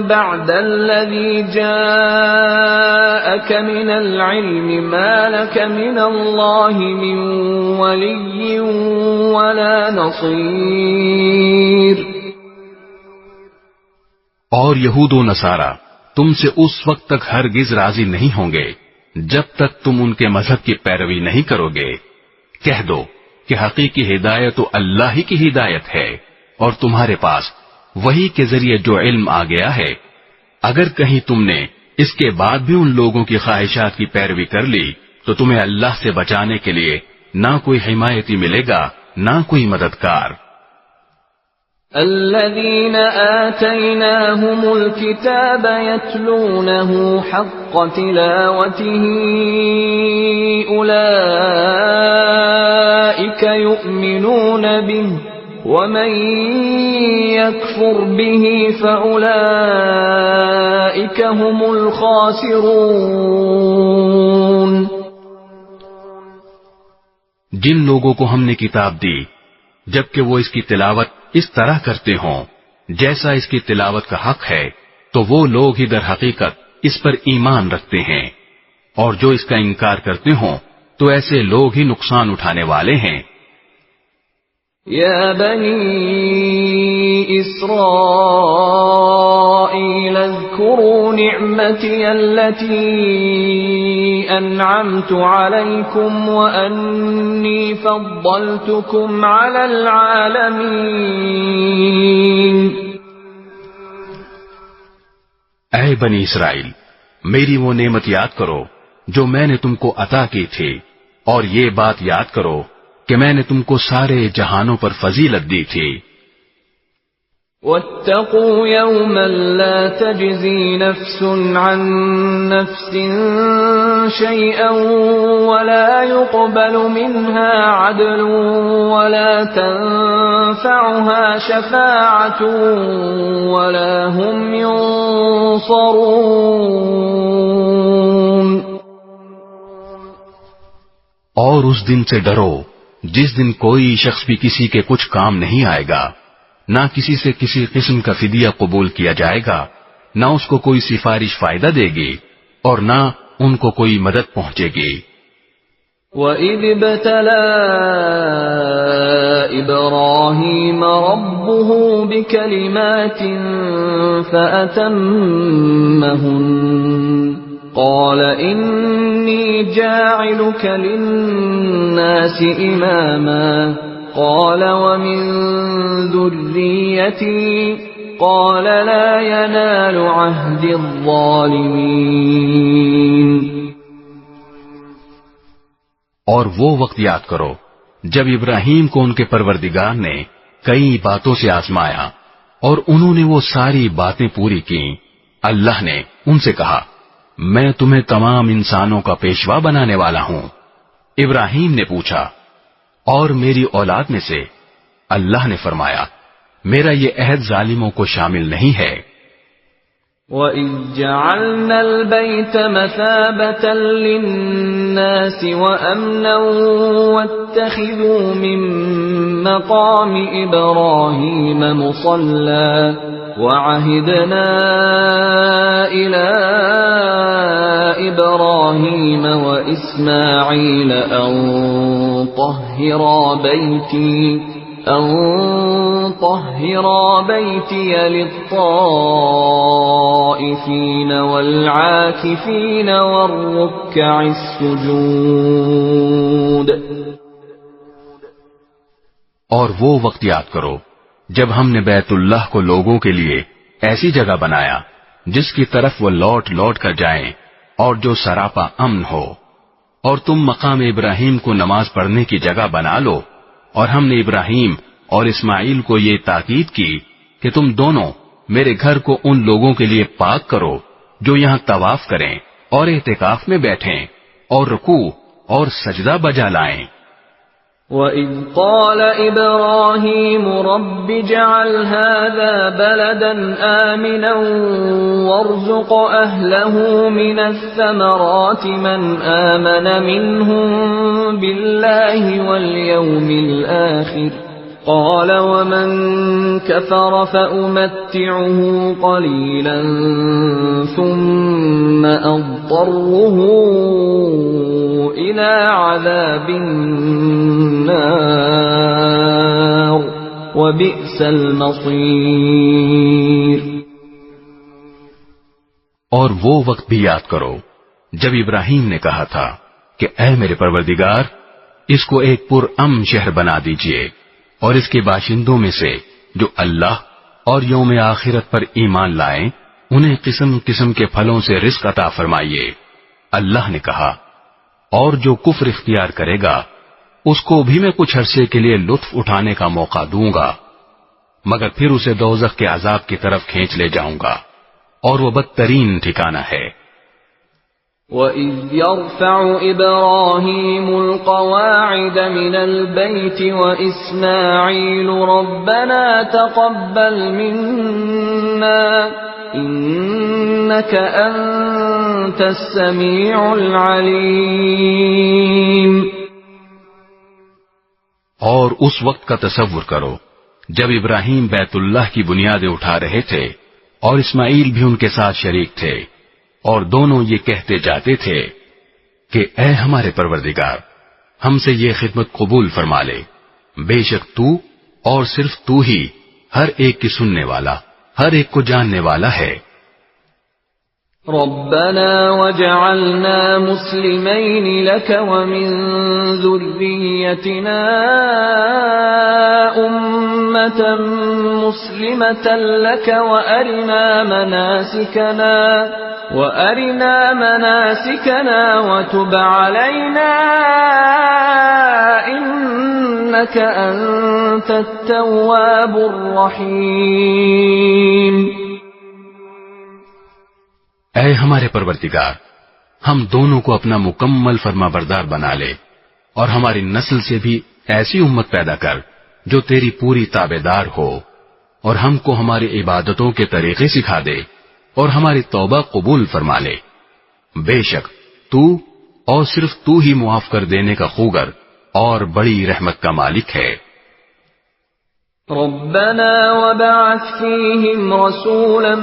بَعْدَ الَّذِي جَاءَكَ مِنَ الْعِلْمِ مَا لَكَ مِنَ اللَّهِ مِنْ وَلِيٍّ وَلَا نَصِيرٍ۔ اور یہود و نصارہ تم سے اس وقت تک ہرگز راضی نہیں ہوں گے جب تک تم ان کے مذہب کی پیروی نہیں کرو گے۔ کہہ دو کہ حقیقی ہدایت تو اللہ ہی کی ہدایت ہے، اور تمہارے پاس وہی کے ذریعے جو علم آ گیا ہے، اگر کہیں تم نے اس کے بعد بھی ان لوگوں کی خواہشات کی پیروی کر لی تو تمہیں اللہ سے بچانے کے لیے نہ کوئی حمایتی ملے گا نہ کوئی مددگار۔ الذين آتيناهم الكتاب يتلونه حق تلاوته أولئك يؤمنون به ومن يكفر به فأولئك هم الخاسرون۔ جن لوگوں کو ہم نے کتاب دی جبکہ وہ اس کی تلاوت اس طرح کرتے ہوں جیسا اس کی تلاوت کا حق ہے، تو وہ لوگ ہی در حقیقت اس پر ایمان رکھتے ہیں، اور جو اس کا انکار کرتے ہوں تو ایسے لوگ ہی نقصان اٹھانے والے ہیں۔ یا بنی اسرائیل اذکروا نعمتی التي انعمت علیکم وانی فضلتکم علی العالمین۔ اے بنی اسرائیل، میری وہ نعمت یاد کرو جو میں نے تم کو عطا کی تھی، اور یہ بات یاد کرو کہ میں نے تم کو سارے جہانوں پر فضیلت دی تھی۔ واتقوا يوما لا تجزي نفس عن نفس شيئا ولا يقبل منها عدل ولا تنفعها شفاعة ولا هم ينصرون۔ اور اس دن سے ڈرو جس دن کوئی شخص بھی کسی کے کچھ کام نہیں آئے گا، نہ کسی سے کسی قسم کا فدیہ قبول کیا جائے گا، نہ اس کو کوئی سفارش فائدہ دے گی اور نہ ان کو کوئی مدد پہنچے گی۔ وَإِذِ ابْتَلَى إِبْرَاهِيمَ رَبُّهُ بِكَلِمَاتٍ فَأَتَمَّهُنَّ قال إني جاعلك للناس إماما قال ومن ذريتي قال لا ينال عهد الظالمين۔ اور وہ وقت یاد کرو جب ابراہیم کو ان کے پروردگار نے کئی باتوں سے آزمایا اور انہوں نے وہ ساری باتیں پوری کی۔ اللہ نے ان سے کہا میں تمہیں تمام انسانوں کا پیشوا بنانے والا ہوں۔ ابراہیم نے پوچھا اور میری اولاد میں سے؟ اللہ نے فرمایا میرا یہ عہد ظالموں کو شامل نہیں ہے۔ وَإِذْ جَعَلْنَا الْبَيْتَ مَثَابَةً لِلنَّاسِ وَأَمْنًا وَاتَّخِذُوا مِن مَّقَامِ إِبْرَاهِيمَ مُصَلًّى وَعَهِدْنَا إِلَىٰ إِبْرَاهِيمَ وَإِسْمَاعِيلَ أَن طهرا بيتي للطائفين والعاكفين والركع السجود. اور وہ وقت یاد کرو جب ہم نے بیت اللہ کو لوگوں کے لیے ایسی جگہ بنایا جس کی طرف وہ لوٹ لوٹ کر جائیں اور جو سراپا امن ہو. اور تم مقام ابراہیم کو نماز پڑھنے کی جگہ بنا لو. اور ہم نے ابراہیم اور اسماعیل کو یہ تاکید کی کہ تم دونوں میرے گھر کو ان لوگوں کے لیے پاک کرو جو یہاں طواف کریں اور اعتکاف میں بیٹھیں اور رکوع اور سجدہ بجا لائیں. وَإِذْ قَالَ إِبْرَاهِيمُ رَبِّ اجْعَلْ هَذَا بَلَدًا آمِنًا وَارْزُقْ أَهْلَهُ مِنَ الثَّمَرَاتِ مَنْ آمَنَ مِنْهُمْ بِاللَّهِ وَالْيَوْمِ الْآخِرِ قَالَ وَمَنْ كَفَرَ فَأُمَتِّعُهُ قَلِيلًا ثُمَّ أَضْطَرُّهُ إِلَى عَذَابِ النَّارِ وَبِئْسَ الْمَصِيرُ. اور وہ وقت بھی یاد کرو جب ابراہیم نے کہا تھا کہ اے میرے پروردگار اس کو ایک پرامن شہر بنا دیجئے اور اس کے باشندوں میں سے جو اللہ اور یوم آخرت پر ایمان لائیں انہیں قسم قسم کے پھلوں سے رزق عطا فرمائیے. اللہ نے کہا اور جو کفر اختیار کرے گا اس کو بھی میں کچھ عرصے کے لیے لطف اٹھانے کا موقع دوں گا مگر پھر اسے دوزخ کے عذاب کی طرف کھینچ لے جاؤں گا اور وہ بدترین ٹھکانہ ہے. وَإِذْ يَرْفَعُ إِبْرَاهِيمُ الْقَوَاعِدَ مِنَ الْبَيْتِ وَإِسْمَاعِيلُ رَبَّنَا تَقَبَّلْ مِنَّا إِنَّكَ أَنْتَ السَّمِيعُ الْعَلِيمُ. اور اس وقت کا تصور کرو جب ابراہیم بیت اللہ کی بنیادیں اٹھا رہے تھے اور اسماعیل بھی ان کے ساتھ شریک تھے اور دونوں یہ کہتے جاتے تھے کہ اے ہمارے پروردگار ہم سے یہ خدمت قبول فرما لے. بے شک تو اور صرف تو ہی ہر ایک کی سننے والا ہر ایک کو جاننے والا ہے. ربنا وجعلنا مسلمين لك ومن ذريتنا أمة مسلمة لك وأرنا مناسكنا وتب علينا إنك أنت التواب الرحيم. اے ہمارے پروردگار ہم دونوں کو اپنا مکمل فرما بردار بنا لے اور ہماری نسل سے بھی ایسی امت پیدا کر جو تیری پوری تابعدار ہو اور ہم کو ہماری عبادتوں کے طریقے سکھا دے اور ہماری توبہ قبول فرما لے. بے شک تو اور صرف تو ہی معاف کر دینے کا خوگر اور بڑی رحمت کا مالک ہے. ربنا وبعث فيهم رسولا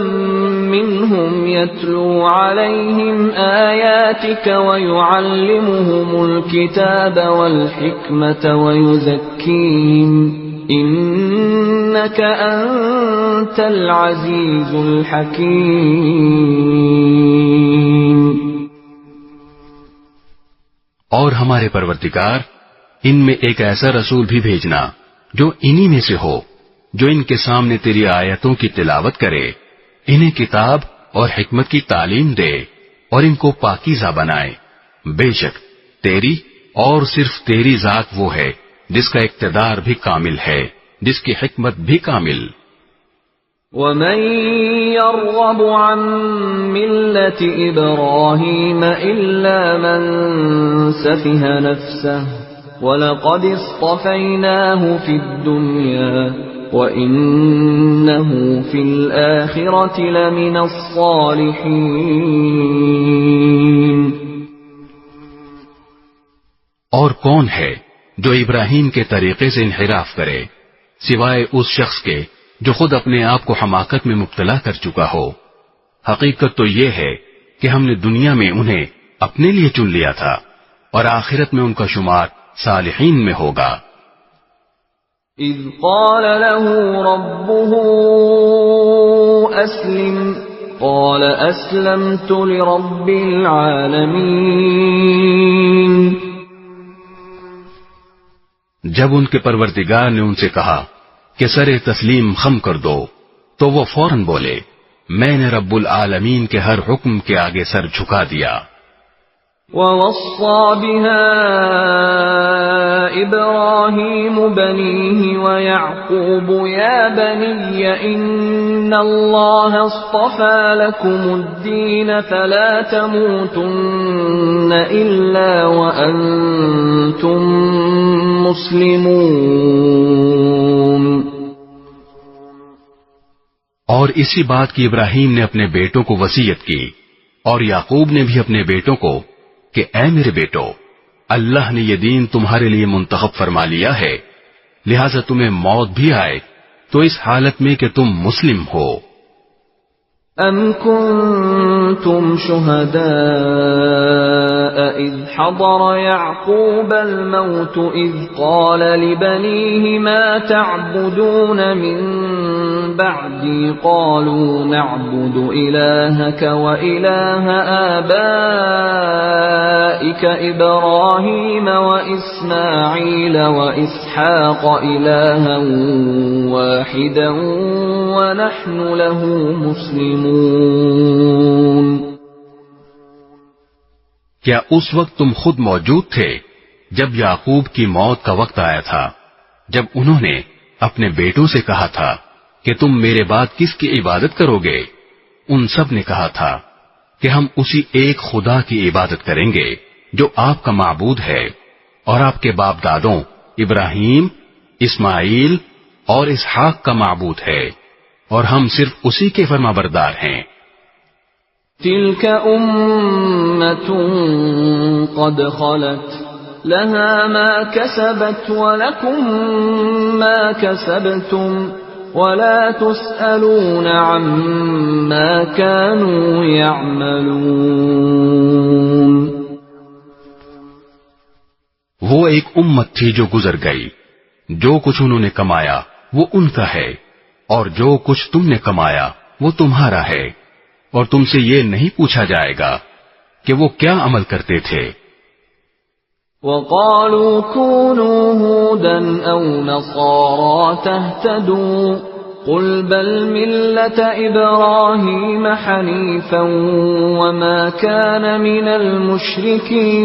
منهم يتلو عليهم آياتك ويعلمهم الكتاب والحكمة ويزكيهم إنك أنت العزيز الحكيم. اور ہمارے پروردگار ان میں ایک ایسا رسول بھی بھیجنا جو انہی میں سے ہو جو ان کے سامنے تیری آیتوں کی تلاوت کرے انہیں کتاب اور حکمت کی تعلیم دے اور ان کو پاکیزہ بنائے. بے شک تیری اور صرف تیری ذات وہ ہے جس کا اقتدار بھی کامل ہے جس کی حکمت بھی کامل. وَمَن يَرْغَبُ عَن مِّلَّةِ إِبْرَاهِيمَ إِلَّا مَن سَفِهَ نَفْسَهُ وَلَقَدِ اصْطَفَيْنَاهُ فِي الدُّنْيَا وَإِنَّهُ فِي الْآخِرَةِ لَمِنَ الصَّالِحِينَ. اور کون ہے جو ابراہیم کے طریقے سے انحراف کرے سوائے اس شخص کے جو خود اپنے آپ کو حماقت میں مبتلا کر چکا ہو. حقیقت تو یہ ہے کہ ہم نے دنیا میں انہیں اپنے لیے چن لیا تھا اور آخرت میں ان کا شمار صالحین میں ہوگا. إذ قال له ربه أسلم قال أسلمت لرب العالمين. جب ان کے پروردگار نے ان سے کہا کہ سر تسلیم خم کر دو تو وہ فوراً بولے میں نے رب العالمین کے ہر حکم کے آگے سر جھکا دیا. وَوَصَّى بِهَا إِبْرَاهِيمُ بَنِيهِ وَيَعْقُوبُ يَا بَنِيَّ إِنَّ اللَّهَ اصْطَفَى لَكُمُ الدِّينَ فَلَا تَمُوتُنَّ إِلَّا وَأَنْتُمْ مُسْلِمُونَ. اور اسی بات کی ابراہیم نے اپنے بیٹوں کو وصیت کی اور یعقوب نے بھی اپنے بیٹوں کو کہ اے میرے بیٹو اللہ نے یہ دین تمہارے لیے منتخب فرما لیا ہے لہذا تمہیں موت بھی آئے تو اس حالت میں کہ تم مسلم ہو. أَمْ كُنْتُمْ شُهَدَاءَ إِذْ حَضَرَ يَعْقُوبَ الْمَوْتُ إِذْ قَالَ لِبَنِيهِ مَا تَعْبُدُونَ مِنْ بَعْدِي قَالُوا نَعْبُدُ إِلَٰهَكَ وَإِلَٰهَ آبَائِكَ إِبْرَاهِيمَ وَإِسْمَاعِيلَ وَإِسْحَاقَ إِلَٰهًا وَاحِدًا وَنَحْنُ لَهُ مُسْلِمُونَ. کیا اس وقت تم خود موجود تھے جب یعقوب کی موت کا وقت آیا تھا جب انہوں نے اپنے بیٹوں سے کہا تھا کہ تم میرے بعد کس کی عبادت کرو گے؟ ان سب نے کہا تھا کہ ہم اسی ایک خدا کی عبادت کریں گے جو آپ کا معبود ہے اور آپ کے باپ دادوں ابراہیم، اسماعیل اور اسحاق کا معبود ہے اور ہم صرف اسی کے فرمانبردار ہیں. تلك أمة قد خلت لها ما كسبت ولكم ما كسبتم ولا تسألون عما كانوا يعملون. وہ ایک امت تھی جو گزر گئی، جو کچھ انہوں نے کمایا وہ ان کا ہے اور جو کچھ تم نے کمایا وہ تمہارا ہے اور تم سے یہ نہیں پوچھا جائے گا کہ وہ کیا عمل کرتے تھے. وَقَالُوا كُونُوا هُودًا أَوْ نَصَارَىٰ تَهْتَدُوا قُلْ بَلْ مِلَّةَ إِبْرَاهِيمَ حَنِيفًا وَمَا كَانَ مِنَ الْمُشْرِكِينَ.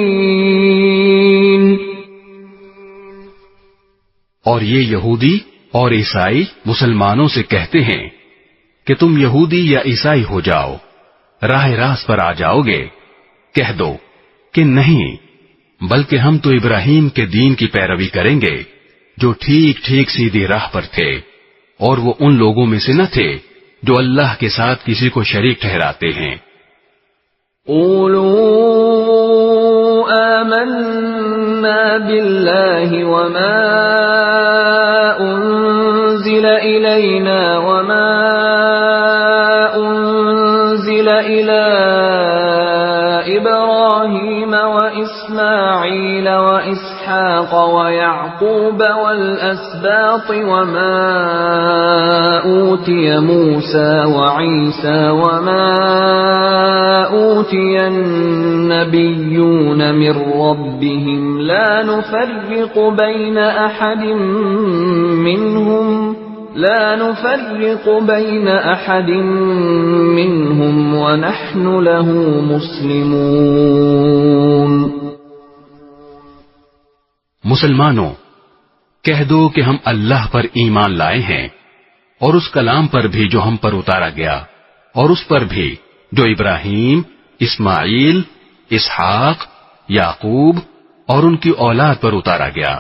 اور یہ یہودی اور عیسائی مسلمانوں سے کہتے ہیں کہ تم یہودی یا عیسائی ہو جاؤ، راہ راست پر آ جاؤ گے. کہہ دو کہ نہیں، بلکہ ہم تو ابراہیم کے دین کی پیروی کریں گے جو ٹھیک ٹھیک سیدھی راہ پر تھے اور وہ ان لوگوں میں سے نہ تھے جو اللہ کے ساتھ کسی کو شریک ٹھہراتے ہیں. قولوا آمنا بالله وما أنزل إلينا وما أنزل إلى إبراهيم وإسماعيل وإسحاق ويعقوب والأسباط وما أوتي موسى وعيسى وما أوتي النبيون من ربهم لا نفرق بين أحد منهم ونحن له مسلمون. مسلمانوں، کہہ دو کہ ہم اللہ پر ایمان لائے ہیں اور اس کلام پر بھی جو ہم پر اتارا گیا اور اس پر بھی جو ابراہیم، اسماعیل، اسحاق، یعقوب اور ان کی اولاد پر اتارا گیا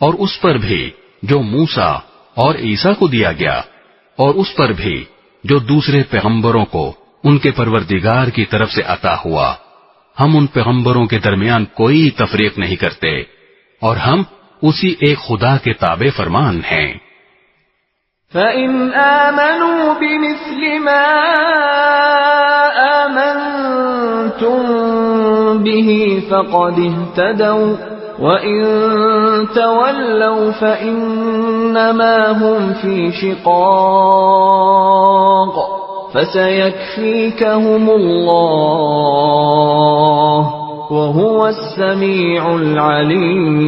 اور اس پر بھی جو موسیٰ اور عیسیٰ کو دیا گیا اور اس پر بھی جو دوسرے پیغمبروں کو ان کے پروردگار کی طرف سے عطا ہوا. ہم ان پیغمبروں کے درمیان کوئی تفریق نہیں کرتے اور ہم اسی ایک خدا کے تابع فرمان ہیں. فَإِنْ آمَنُوا بِمِثْلِ مَا آمَنْتُمْ بِهِ فَقَدِ اهْتَدَوْا وَإِن تَوَلَّوْا فَإِنَّمَا هُمْ فِي شِقَاقٍ فَسَيَكْفِيكَهُمُ اللَّهُ وَهُوَ السَّمِيعُ الْعَلِيمُ۔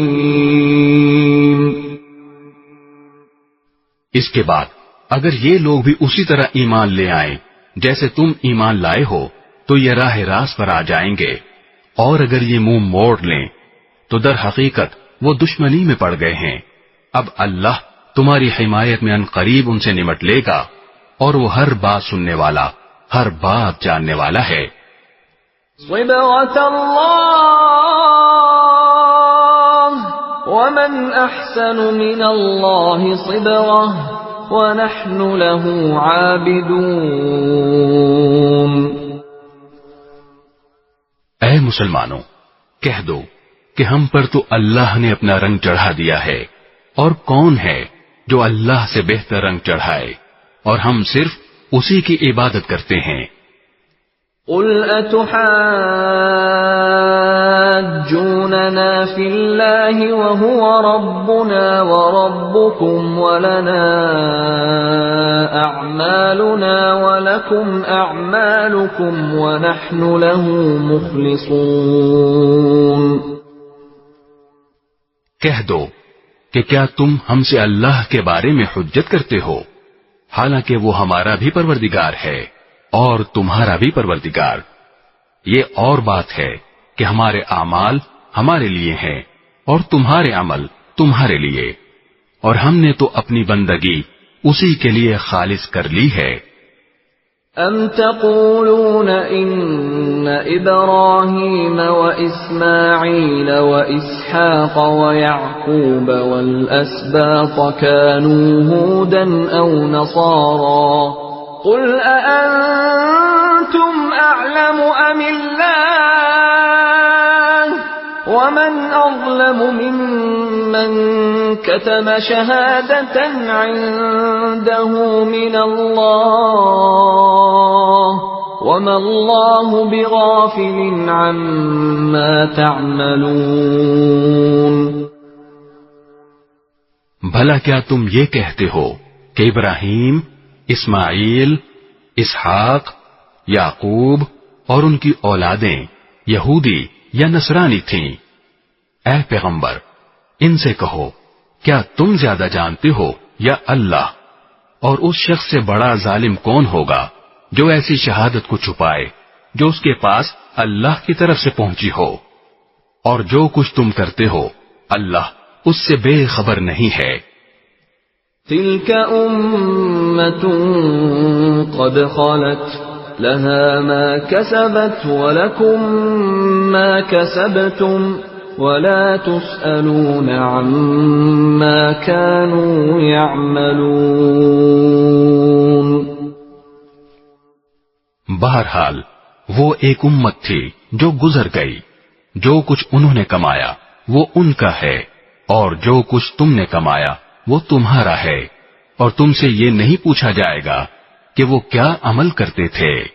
اس کے بعد اگر یہ لوگ بھی اسی طرح ایمان لے آئیں جیسے تم ایمان لائے ہو تو یہ راہ راست پر آ جائیں گے، اور اگر یہ منہ موڑ لیں تو در حقیقت وہ دشمنی میں پڑ گئے ہیں۔ اب اللہ تمہاری حمایت میں ان قریب ان سے نمٹ لے گا، اور وہ ہر بات سننے والا، ہر بات جاننے والا ہے۔ صبغة الله ومن أحسن من الله صبغة ونحن له عابدون۔ اے مسلمانوں، کہہ دو کہ ہم پر تو اللہ نے اپنا رنگ چڑھا دیا ہے، اور کون ہے جو اللہ سے بہتر رنگ چڑھائے، اور ہم صرف اسی کی عبادت کرتے ہیں۔ قل أتحاجوننا في الله وهو ربنا وربكم ولنا أعمالنا ولكم أعمالكم ونحن له مخلصون۔ کہہ دو کہ کیا تم ہم سے اللہ کے بارے میں حجت کرتے ہو، حالانکہ وہ ہمارا بھی پروردگار ہے اور تمہارا بھی پروردگار۔ یہ اور بات ہے کہ ہمارے اعمال ہمارے لیے ہیں اور تمہارے عمل تمہارے لیے، اور ہم نے تو اپنی بندگی اسی کے لیے خالص کر لی ہے۔ أَمْ تَقُولُونَ إِنَّ إِبْرَاهِيمَ وَإِسْمَاعِيلَ وَإِسْحَاقَ وَيَعْقُوبَ وَالْأَسْبَاطَ كَانُوا هُودًا أَوْ نَصَارَى قُلْ أَأَنْتُمْ أَعْلَمُ أَمِ اللَّهُ وَمَنْ أَظْلَمُ مِمَّنْ كَتَمَ شَهَادَةً عِنْدَهُ مِنَ اللَّهِ وَمَا اللَّهُ بِغَافِلٍ عَمَّا تَعْمَلُونَ۔ بھلا کیا تم یہ کہتے ہو کہ ابراہیم، اسماعیل، اسحاق، یعقوب اور ان کی اولادیں یہودی یا نصرانی تھیں؟ اے پیغمبر، ان سے کہو کیا تم زیادہ جانتے ہو یا اللہ؟ اور اس شخص سے بڑا ظالم کون ہوگا جو ایسی شہادت کو چھپائے جو اس کے پاس اللہ کی طرف سے پہنچی ہو؟ اور جو کچھ تم کرتے ہو اللہ اس سے بے خبر نہیں ہے۔ تلك أمة قد خلت لها ما كسبت ولكم ما كسبتم ولا تسألون عما كانوا يعملون۔ بہرحال وہ ایک امت تھی جو گزر گئی، جو کچھ انہوں نے کمایا وہ ان کا ہے، اور جو کچھ تم نے کمایا وہ تمہارا ہے، اور تم سے یہ نہیں پوچھا جائے گا کہ وہ کیا عمل کرتے تھے۔